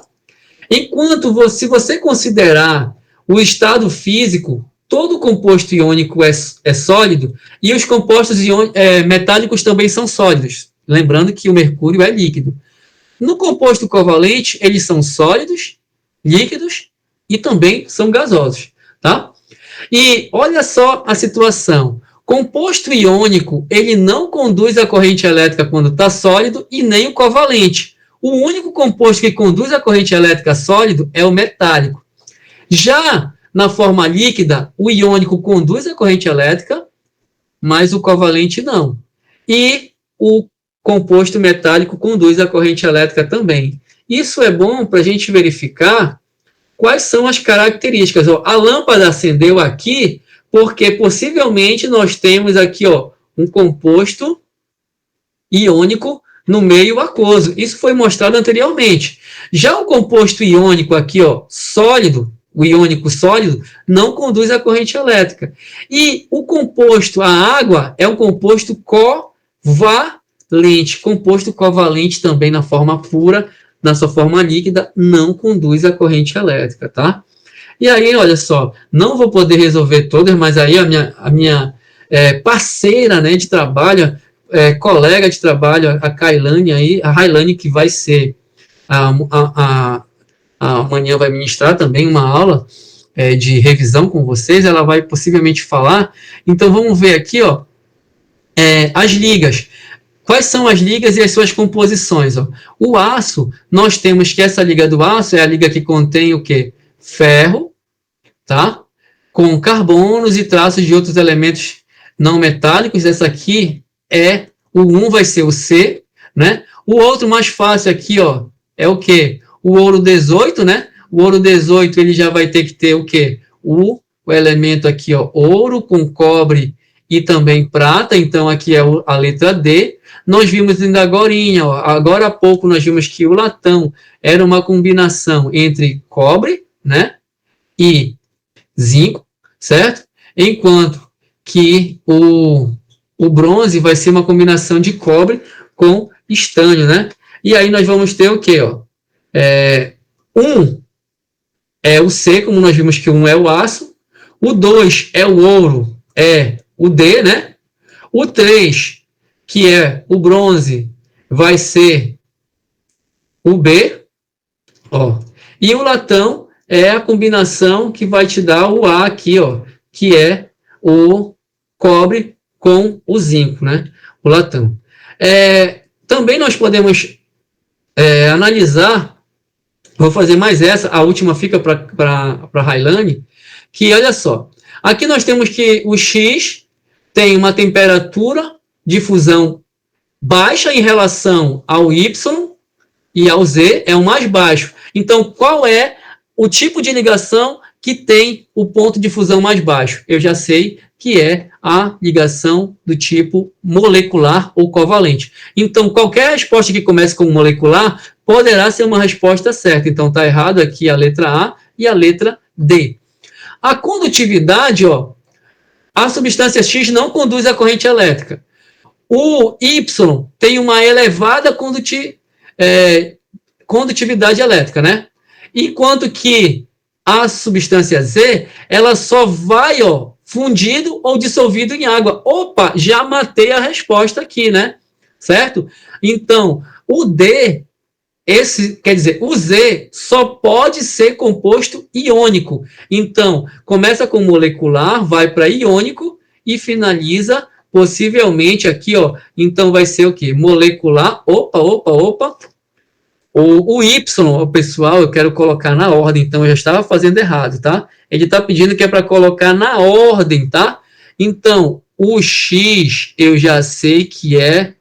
Enquanto se você considerar o estado físico, todo composto iônico é sólido e os compostos metálicos também são sólidos. Lembrando que o mercúrio é líquido. No composto covalente, eles são sólidos, líquidos e também são gasosos, tá? E olha só a situação. Composto iônico, ele não conduz a corrente elétrica quando está sólido e nem o covalente. O único composto que conduz a corrente elétrica sólido é o metálico. Já na forma líquida, o iônico conduz a corrente elétrica, mas o covalente não. E o composto metálico conduz a corrente elétrica também. Isso é bom para a gente verificar quais são as características. Ó, a lâmpada acendeu aqui porque possivelmente nós temos aqui um composto iônico no meio aquoso. Isso foi mostrado anteriormente. Já o composto iônico aqui, sólido, o iônico sólido, não conduz a corrente elétrica. E o composto, a água, é um composto covalente. Composto covalente também na forma pura, na sua forma líquida, não conduz a corrente elétrica, tá? E aí, olha só, não vou poder resolver todas, mas aí a minha parceira, né, de trabalho, colega de trabalho, a Kailane aí, a Railane, que vai ser amanhã vai ministrar também uma aula de revisão com vocês, ela vai possivelmente falar. Então vamos ver aqui, as ligas. Quais são as ligas e as suas composições? O aço, nós temos que essa liga do aço é a liga que contém o quê? Ferro, tá? Com carbonos e traços de outros elementos não metálicos. Essa aqui o 1 vai ser o C, né? O outro mais fácil aqui, é o quê? O ouro 18, né? O ouro 18, ele já vai ter que ter o quê? O elemento aqui, ouro com cobre e também prata. Então, aqui é a letra D. Nós vimos ainda agora há pouco nós vimos que o latão era uma combinação entre cobre, né? E zinco, certo? Enquanto que o bronze vai ser uma combinação de cobre com estânio, né? E aí nós vamos ter o quê? 1 é o C, como nós vimos que 1 é o aço. O 2 é o ouro, é o D, né? O 3, que é o bronze, vai ser o B. E o latão é a combinação que vai te dar o A aqui, que é o cobre com o zinco, né? O latão. Também nós podemos analisar, vou fazer mais essa, a última fica para a Railane, que olha só, aqui nós temos que o X tem uma temperatura de fusão baixa em relação ao Y e ao Z, é o mais baixo. Então, qual é o tipo de ligação que tem o ponto de fusão mais baixo? Eu já sei que é a ligação do tipo molecular ou covalente. Então, qualquer resposta que comece com molecular poderá ser uma resposta certa. Então, está errado aqui a letra A e a letra D. A condutividade, a substância X não conduz a corrente elétrica. O Y tem uma elevada condutividade elétrica, né? Enquanto que a substância Z, ela só vai, fundido ou dissolvido em água. Opa, já matei a resposta aqui, né? Certo? Então, o D, o Z só pode ser composto iônico. Então, começa com molecular, vai para iônico e finaliza possivelmente aqui, então vai ser o quê? Molecular, opa. O Y, pessoal, eu quero colocar na ordem, então eu já estava fazendo errado, tá? Ele está pedindo que é para colocar na ordem, tá? Então, o X eu já sei que é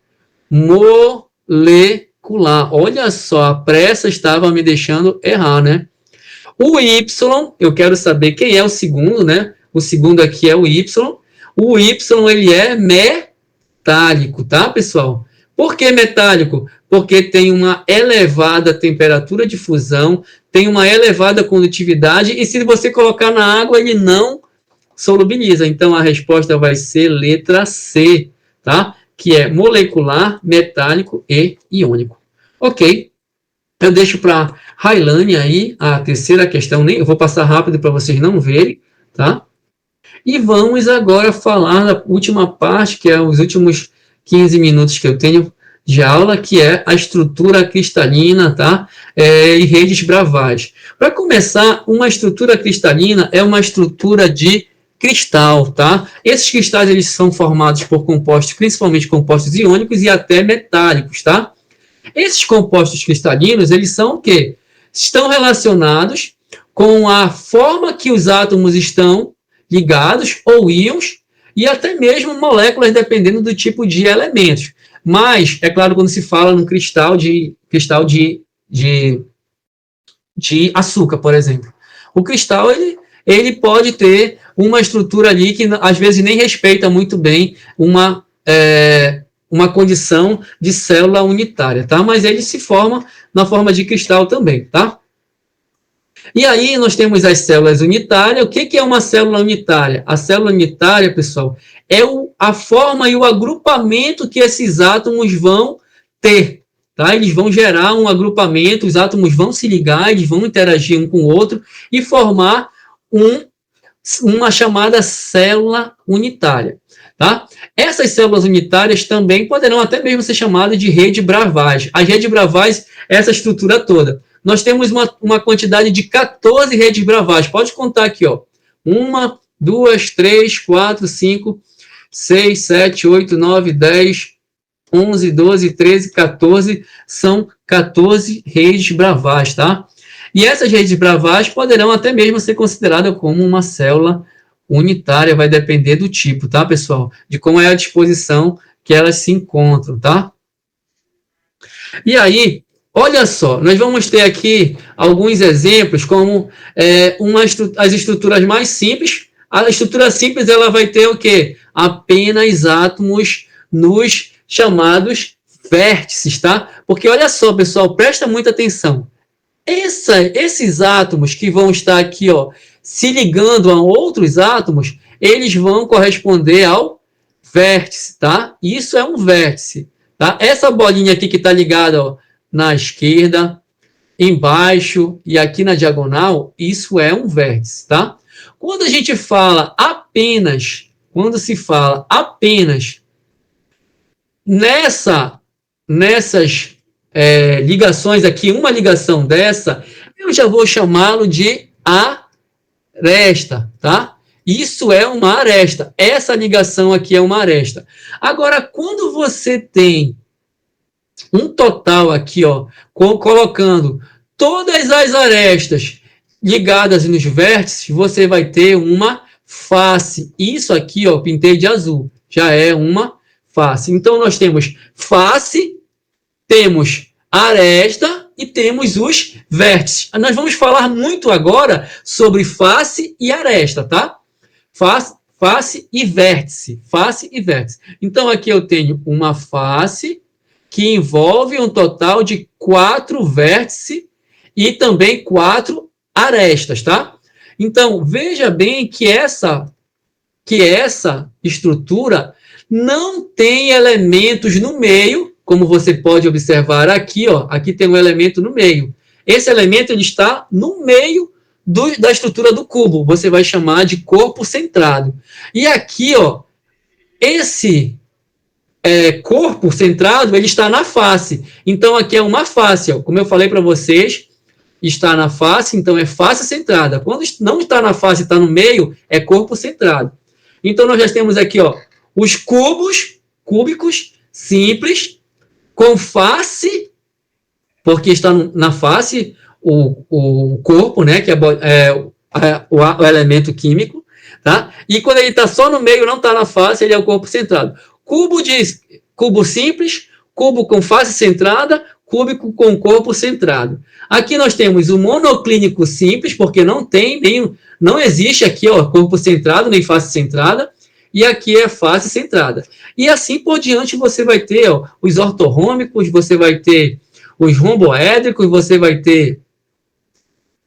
molecular. Olha só, a pressa estava me deixando errar, né? O Y, eu quero saber quem é o segundo, né? O segundo aqui é o Y. O Y, ele é metálico, tá, pessoal? Por que metálico? Porque tem uma elevada temperatura de fusão, tem uma elevada condutividade, e se você colocar na água, ele não solubiliza. Então, a resposta vai ser letra C, tá? que é molecular, metálico e iônico. Ok? Eu deixo para Railane aí a terceira questão, eu vou passar rápido para vocês não verem, tá? E vamos agora falar da última parte, que é os últimos 15 minutos que eu tenho de aula, que é a estrutura cristalina, tá? E redes bravais. Para começar, uma estrutura cristalina é uma estrutura de cristal, tá? Esses cristais, eles são formados por compostos, principalmente compostos iônicos e até metálicos, tá? Esses compostos cristalinos, eles são o quê? Estão relacionados com a forma que os átomos estão ligados, ou íons, e até mesmo moléculas, dependendo do tipo de elementos. Mas, é claro, quando se fala no cristal de açúcar, por exemplo. O cristal, ele pode ter uma estrutura ali que, às vezes, nem respeita muito bem uma condição de célula unitária, tá? Mas ele se forma na forma de cristal também, tá? E aí nós temos as células unitárias. O que é uma célula unitária? A célula unitária, pessoal, é a forma e o agrupamento que esses átomos vão ter, tá? Eles vão gerar um agrupamento, os átomos vão se ligar, eles vão interagir um com o outro e formar uma chamada célula unitária, tá? Essas células unitárias também poderão até mesmo ser chamadas de rede Bravais. As redes Bravais, essa estrutura toda. Nós temos uma quantidade de 14 redes Bravais. Pode contar aqui, ó. 1, 2, 3, 4, 5, 6, 7, 8, 9, 10, 11, 12, 13, 14. São 14 redes Bravais, tá? E essas redes Bravais poderão até mesmo ser consideradas como uma célula unitária, vai depender do tipo, tá, pessoal? De como é a disposição que elas se encontram, tá? E aí, olha só, nós vamos ter aqui alguns exemplos, como as estruturas mais simples. A estrutura simples, ela vai ter o quê? Apenas átomos nos chamados vértices, tá? Porque olha só, pessoal, presta muita atenção. Esses átomos que vão estar aqui, ó, se ligando a outros átomos, eles vão corresponder ao vértice, tá? Isso é um vértice, tá? Essa bolinha aqui que está ligada, ó, na esquerda, embaixo e aqui na diagonal, isso é um vértice, tá? Quando a gente fala apenas, quando se fala apenas nessas ligações aqui, uma ligação dessa, eu já vou chamá-lo de aresta, tá? Isso é uma aresta. Essa ligação aqui é uma aresta. Agora, quando você tem um total aqui, ó, colocando todas as arestas ligadas nos vértices, você vai ter uma face. Isso aqui, ó, pintei de azul, já é uma face. Então, nós temos face, temos aresta e temos os vértices. Nós vamos falar muito agora sobre face e aresta, tá? Face e vértice. Face e vértice. Então, aqui eu tenho uma face que envolve um total de 4 vértices e também 4 arestas, tá? Então, veja bem que essa estrutura não tem elementos no meio, como você pode observar aqui, ó, aqui tem um elemento no meio. Esse elemento ele está no meio da estrutura do cubo, você vai chamar de corpo centrado. E aqui, ó, esse corpo centrado, ele está na face. Então, aqui é uma face, ó, como eu falei para vocês, está na face, então é face centrada. Quando não está na face, está no meio, é corpo centrado. Então, nós já temos aqui, ó, os cúbicos simples, com face, porque está na face o corpo, né, que o elemento químico, tá? E quando ele está só no meio, não está na face, ele é o corpo centrado. Cubo simples, cubo com face centrada, cúbico com corpo centrado. Aqui nós temos o monoclínico simples, porque não existe aqui, ó, corpo centrado, nem face centrada, e aqui é face centrada. E assim por diante você vai ter, ó, os ortorrômicos, você vai ter os romboédricos, você vai ter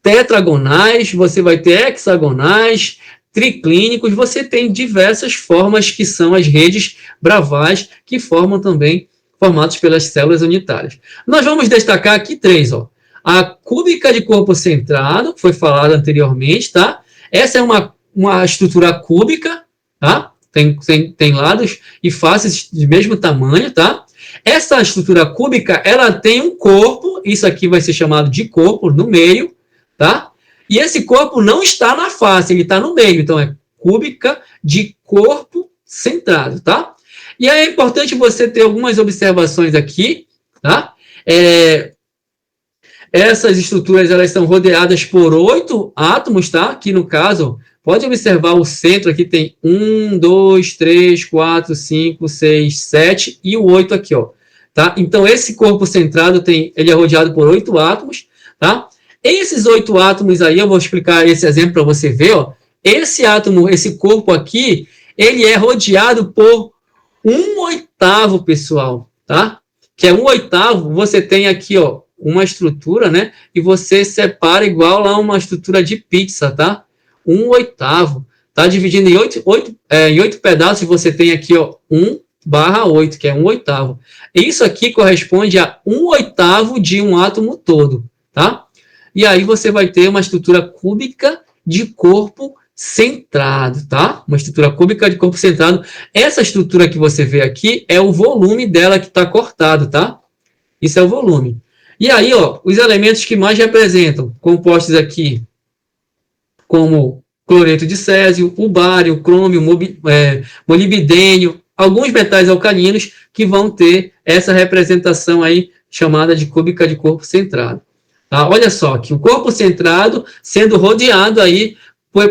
tetragonais, você vai ter hexagonais, triclínicos, você tem diversas formas que são as redes bravais, que formam também formados pelas células unitárias. Nós vamos destacar aqui 3, ó. A cúbica de corpo centrado, que foi falado anteriormente, tá? Essa é uma estrutura cúbica, tá? Tem lados e faces de mesmo tamanho, tá? Essa estrutura cúbica, ela tem um corpo, isso aqui vai ser chamado de corpo no meio, tá? E esse corpo não está na face, ele está no meio, então é cúbica de corpo centrado, tá? E aí é importante você ter algumas observações aqui, tá? Essas estruturas, elas são rodeadas por 8 átomos, tá? Aqui no caso, pode observar o centro aqui tem 1, 2, 3, 4, 5, 6, 7 e o 8 aqui, ó. Tá? Então, esse corpo centrado, ele é rodeado por 8 átomos, tá? Esses 8 átomos aí, eu vou explicar esse exemplo para você ver, ó. Esse átomo, esse corpo aqui, ele é rodeado por 1/8, pessoal, tá? Que é 1/8, você tem aqui, ó, uma estrutura, né? E você separa igual lá uma estrutura de pizza, tá? 1/8, tá? Dividindo em 8 pedaços, você tem aqui, ó, 1/8, que é 1/8. Isso aqui corresponde a 1/8 de um átomo todo, tá? E aí você vai ter uma estrutura cúbica de corpo centrado, tá? Uma estrutura cúbica de corpo centrado. Essa estrutura que você vê aqui é o volume dela que está cortado, tá? Isso é o volume. E aí, ó, os elementos que mais representam, compostos aqui, como cloreto de césio, o bário, crômio, molibdênio, alguns metais alcalinos que vão ter essa representação aí chamada de cúbica de corpo centrado. Tá? Olha só, que o corpo centrado sendo rodeado aí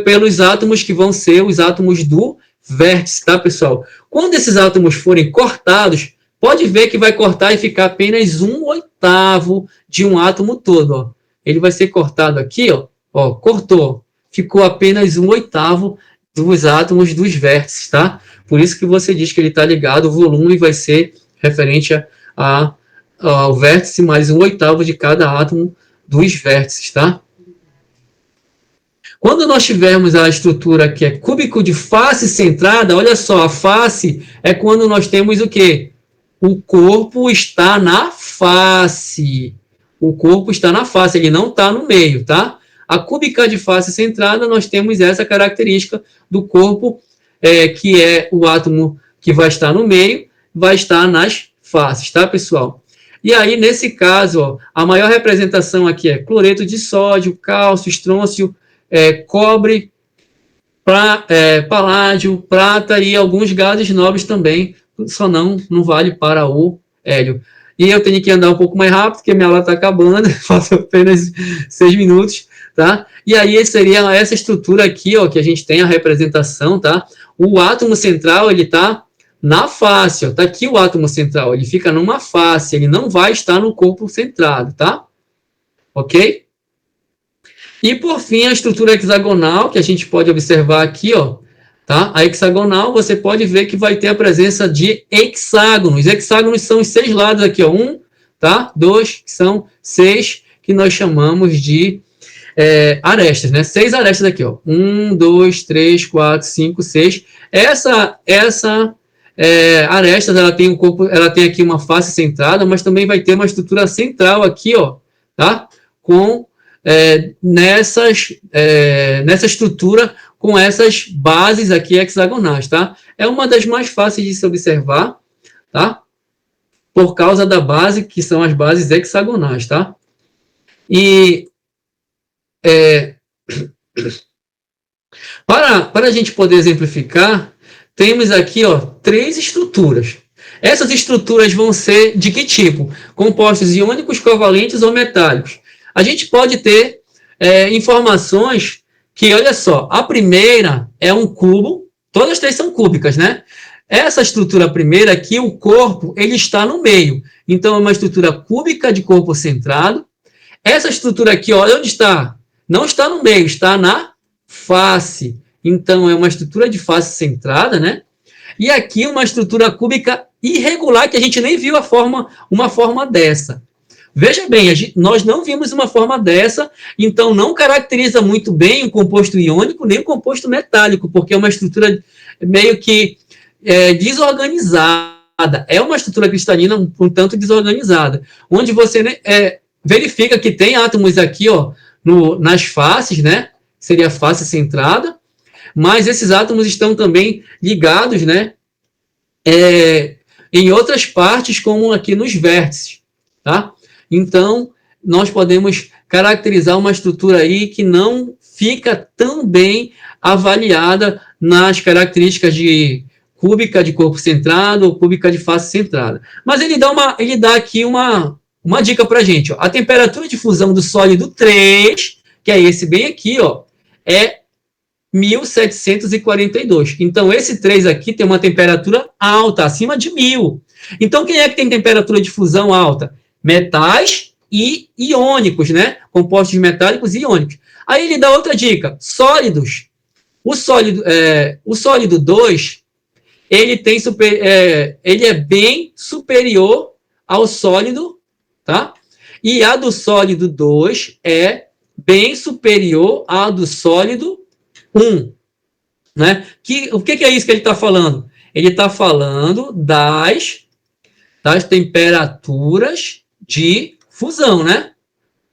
pelos átomos que vão ser os átomos do vértice, tá, pessoal? Quando esses átomos forem cortados, pode ver que vai cortar e ficar apenas 1/8 de um átomo todo, ó. Ele vai ser cortado aqui, ó, cortou. Ficou apenas 1/8 dos átomos dos vértices, tá? Por isso que você diz que ele está ligado, o volume vai ser referente ao vértice mais 1/8 de cada átomo dos vértices, tá? Quando nós tivermos a estrutura que é cúbico de face centrada, olha só, a face é quando nós temos o quê? O corpo está na face. O corpo está na face, ele não está no meio, tá? A cúbica de face centrada, nós temos essa característica do corpo, que é o átomo que vai estar no meio, vai estar nas faces, tá, pessoal? E aí, nesse caso, ó, a maior representação aqui é cloreto de sódio, cálcio, estrôncio, cobre, paládio, prata e alguns gases nobres também, só não vale para o hélio. E eu tenho que andar um pouco mais rápido, porque minha aula está acabando, faltam apenas 6 minutos, tá? E aí seria essa estrutura aqui, ó, que a gente tem a representação, tá? O átomo central, ele está na face, ó, tá aqui o átomo central, ele fica numa face, ele não vai estar no corpo centrado, tá? Ok? E, por fim, a estrutura hexagonal, que a gente pode observar aqui, ó, tá? A hexagonal, você pode ver que vai ter a presença de hexágonos. Hexágonos são os 6 lados aqui, ó, 1, tá? 2, que são 6, que nós chamamos de arestas, né? 6 arestas aqui, ó. 1, 2, 3, 4, 5, 6. Essa arestas, ela tem um corpo, ela tem aqui uma face centrada, mas também vai ter uma estrutura central aqui, ó, tá? Com nessa estrutura com essas bases aqui hexagonais, tá? É uma das mais fáceis de se observar, tá? Por causa da base, que são as bases hexagonais, tá? E para a gente poder exemplificar, temos aqui, ó, 3 estruturas. Essas estruturas vão ser de que tipo? Compostos iônicos, covalentes ou metálicos. A gente pode ter informações que, olha só, a primeira é um cubo, todas as 3 são cúbicas, né? Essa estrutura primeira aqui, o corpo, ele está no meio. Então, é uma estrutura cúbica de corpo centrado. Essa estrutura aqui, olha onde está. Não está no meio, está na face. Então, é uma estrutura de face centrada, né? E aqui uma estrutura cúbica irregular, que a gente nem viu uma forma dessa. Veja bem, nós não vimos uma forma dessa, então não caracteriza muito bem o composto iônico nem o composto metálico, porque é uma estrutura meio que desorganizada. É uma estrutura cristalina um tanto desorganizada, onde você verifica que tem átomos aqui, ó, nas faces, né? Seria a face centrada, mas esses átomos estão também ligados, né? Em outras partes, como aqui nos vértices, tá? Então, nós podemos caracterizar uma estrutura aí que não fica tão bem avaliada nas características de cúbica de corpo centrado ou cúbica de face centrada. Mas ele dá aqui uma dica para a gente. Ó. A temperatura de fusão do sólido 3, que é esse bem aqui, ó, é 1742. Então, esse 3 aqui tem uma temperatura alta, acima de 1000. Então, quem é que tem temperatura de fusão alta? Metais e iônicos, né? Compostos metálicos e iônicos. Aí ele dá outra dica. Sólidos. O sólido 2, ele é bem superior ao sólido, tá? E a do sólido 2 é bem superior à do sólido 1, né? O que é isso que ele está falando? Ele está falando das temperaturas de fusão, né?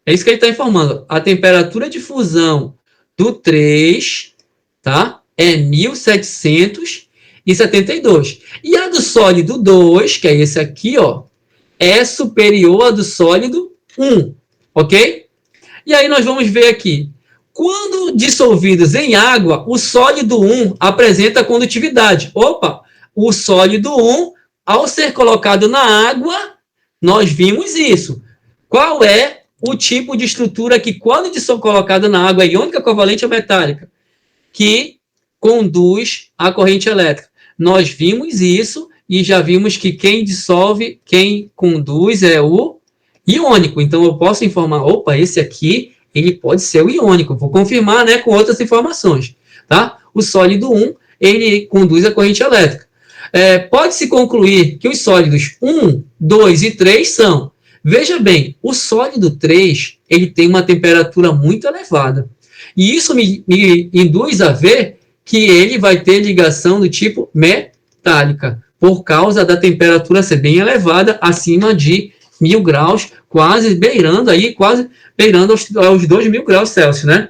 É isso que ele está informando. A temperatura de fusão do 3, tá? É 1772. E a do sólido 2, que é esse aqui, ó, é superior à do sólido 1, ok? E aí nós vamos ver aqui. Quando dissolvidos em água, o sólido 1 apresenta condutividade. Opa, o sólido 1, ao ser colocado na água, nós vimos isso. Qual é o tipo de estrutura que, quando colocado na água, é iônica, covalente ou metálica? Que conduz a corrente elétrica. Nós vimos isso e já vimos que quem dissolve, quem conduz é o iônico. Então, eu posso informar, opa, esse aqui ele pode ser o iônico. Vou confirmar, né, com outras informações. Tá? O sólido 1, ele conduz a corrente elétrica. Pode-se concluir que os sólidos 1, 2 e 3 são. Veja bem, o sólido 3, ele tem uma temperatura muito elevada. E isso me induz a ver que ele vai ter ligação do tipo metálica, por causa da temperatura ser bem elevada, acima de 1000 graus, quase beirando aos 2000 graus Celsius, né?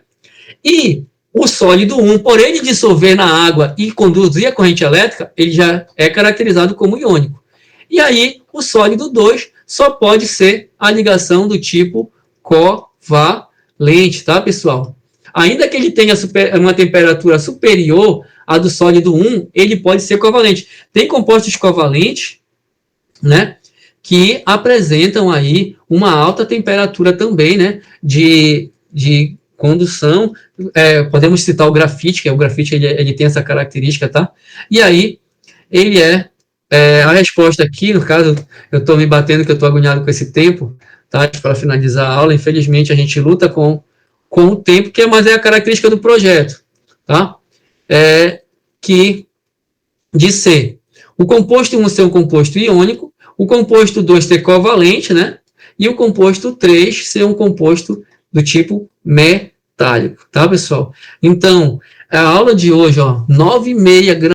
E o sólido 1, por ele dissolver na água e conduzir a corrente elétrica, ele já é caracterizado como iônico. E aí, o sólido 2 só pode ser a ligação do tipo covalente, tá, pessoal? Ainda que ele tenha uma temperatura superior à do sólido 1, ele pode ser covalente. Tem compostos covalentes, né, que apresentam aí uma alta temperatura também, né, de condução. Podemos citar o grafite, que o grafite ele tem essa característica, tá? E aí, ele a resposta aqui, no caso, eu estou me batendo que eu estou agoniado com esse tempo, tá? Para finalizar a aula, infelizmente, a gente luta com o tempo, mas é a característica do projeto, tá? Que de ser o composto 1 ser um composto iônico, o composto 2 ser covalente, né? E o composto 3 ser um composto do tipo metálico, tá, pessoal? Então, a aula de hoje, ó, 9,5 gramas